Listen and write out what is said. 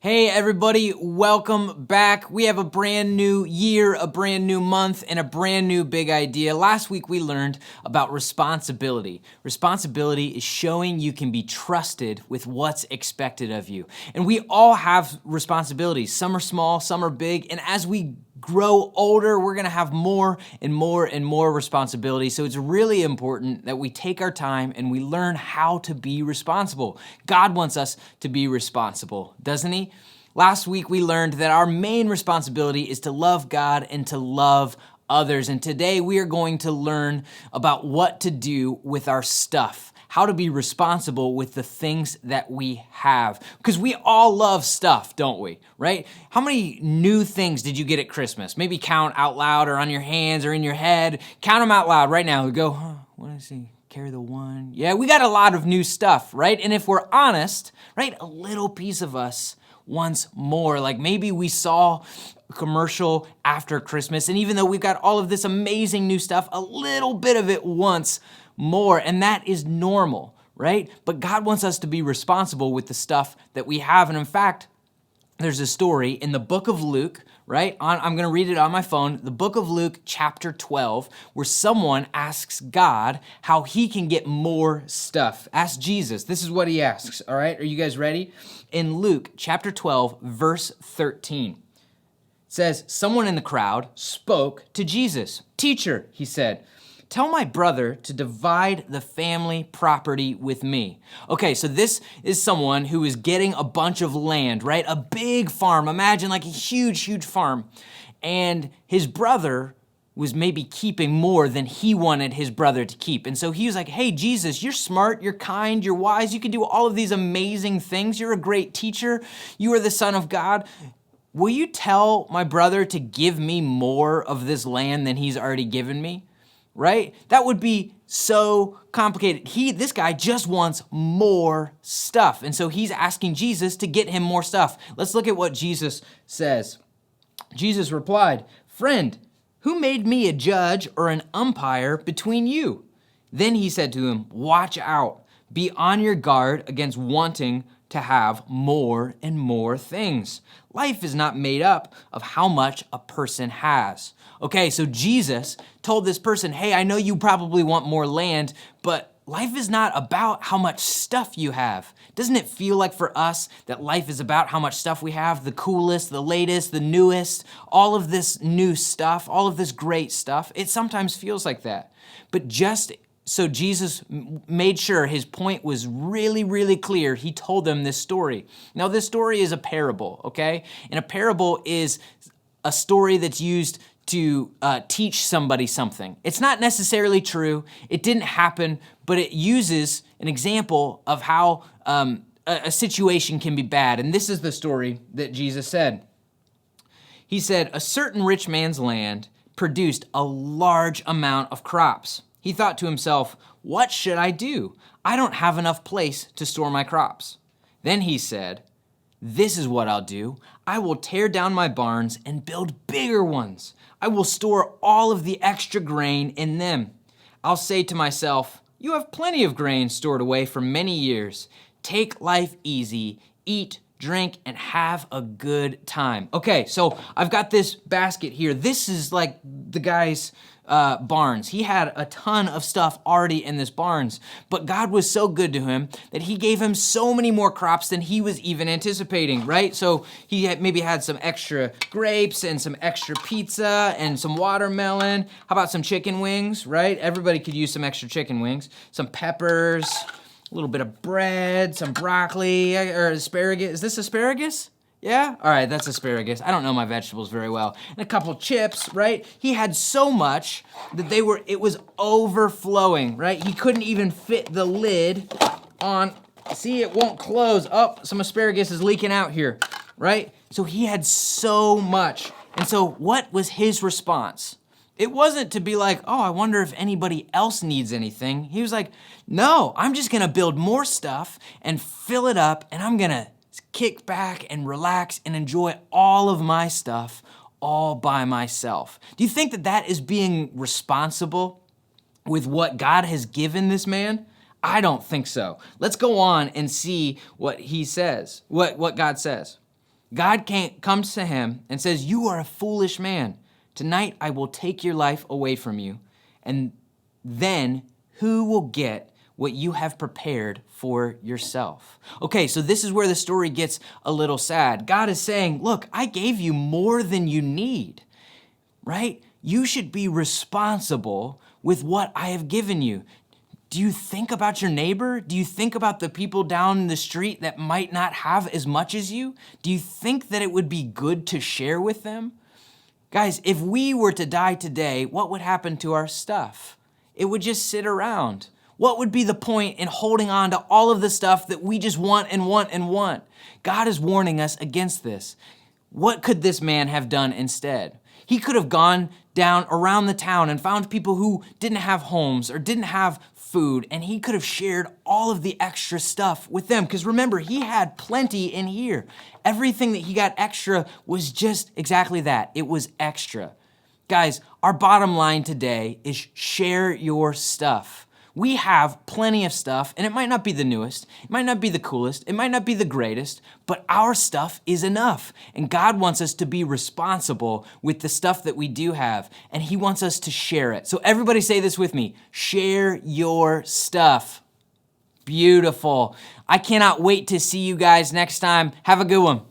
Hey everybody, welcome back. We have a brand new year, a brand new month, and a brand new big idea. Last week we learned about responsibility. Responsibility is showing you can be trusted with what's expected of you. And we all have responsibilities. Some are small, some are big, and as we grow older, we're gonna have more and more and more responsibility. So it's really important that we take our time and we learn how to be responsible. God wants us to be responsible, doesn't he? Last week we learned that our main responsibility is to love God and to love others. And today we are going to learn about what to do with our stuff, how to be responsible with the things that we have. Because we all love stuff, don't we? Right? How many new things did you get at Christmas? Maybe count out loud or on your hands or in your head. Count them out loud right now. Go, what is he? Carry the one. Yeah, we got a lot of new stuff, right? And if we're honest, right, a little piece of us wants more. Like maybe we saw a commercial after Christmas, and even though we've got all of this amazing new stuff, a little bit of it wants more, and that is normal, right? But God wants us to be responsible with the stuff that we have. And in fact, there's a story in the book of Luke, right? I'm going to read it on my phone. The book of Luke, chapter 12, where someone asks God how he can get more stuff. Ask Jesus. This is what he asks, all right? Are you guys ready? In Luke, chapter 12, verse 13, it says, someone in the crowd spoke to Jesus. Teacher, he said, tell my brother to divide the family property with me. Okay, so this is someone who is getting a bunch of land, right? A big farm. Imagine like a huge, huge farm. And his brother was maybe keeping more than he wanted his brother to keep. And so he was like, hey, Jesus, you're smart, you're kind, you're wise, you can do all of these amazing things. You're a great teacher. You are the Son of God. Will you tell my brother to give me more of this land than he's already given me? Right? That would be so complicated. This guy just wants more stuff. And so he's asking Jesus to get him more stuff. Let's look at what Jesus says. Jesus replied, friend, who made me a judge or an umpire between you? Then he said to him, watch out. Be on your guard against wanting to have more and more things. Life is not made up of how much a person has. Okay, so Jesus told this person, hey, I know you probably want more land, but life is not about how much stuff you have. Doesn't it feel like for us that life is about how much stuff we have, the coolest, the latest, the newest, all of this new stuff, all of this great stuff? It sometimes feels like that. But so Jesus made sure his point was really, really clear. He told them this story. Now, this story is a parable, okay? And a parable is a story that's used to teach somebody something. It's not necessarily true. It didn't happen, but it uses an example of how a situation can be bad. And this is the story that Jesus said. He said, a certain rich man's land produced a large amount of crops. He thought to himself, what should I do? I don't have enough place to store my crops. Then he said, this is what I'll do. I will tear down my barns and build bigger ones. I will store all of the extra grain in them. I'll say to myself, you have plenty of grain stored away for many years. Take life easy, eat, drink, and have a good time. Okay, so I've got this basket here. This is like the guy's barns. He had a ton of stuff already in this barns, but God was so good to him that he gave him so many more crops than he was even anticipating, right? So he maybe had some extra grapes and some extra pizza and some watermelon. How about some chicken wings, right? Everybody could use some extra chicken wings. Some peppers, a little bit of bread, some broccoli or asparagus. Is this asparagus? Yeah? All right, that's asparagus. I don't know my vegetables very well. And a couple chips, right? He had so much that it was overflowing, right? He couldn't even fit the lid on. See, it won't close. Oh, some asparagus is leaking out here, right? So he had so much. And so what was his response? It wasn't to be like, oh, I wonder if anybody else needs anything. He was like, no, I'm just gonna build more stuff and fill it up, and I'm gonna kick back and relax and enjoy all of my stuff all by myself. Do you think that that is being responsible with what God has given this man? I don't think so. Let's go on and see what he says, what God says. God comes to him and says, "You are a foolish man. Tonight I will take your life away from you. And then who will get what you have prepared for yourself?" Okay, so this is where the story gets a little sad. God is saying, look, I gave you more than you need, right? You should be responsible with what I have given you. Do you think about your neighbor? Do you think about the people down the street that might not have as much as you? Do you think that it would be good to share with them? Guys, if we were to die today, what would happen to our stuff? It would just sit around. What would be the point in holding on to all of the stuff that we just want and want and want? God is warning us against this. What could this man have done instead? He could have gone down around the town and found people who didn't have homes or didn't have food, and he could have shared all of the extra stuff with them. Because remember, he had plenty in here. Everything that he got extra was just exactly that. It was extra. Guys, our bottom line today is share your stuff. We have plenty of stuff, and it might not be the newest, it might not be the coolest, it might not be the greatest, but our stuff is enough. And God wants us to be responsible with the stuff that we do have, and he wants us to share it. So everybody say this with me: share your stuff. Beautiful. I cannot wait to see you guys next time. Have a good one.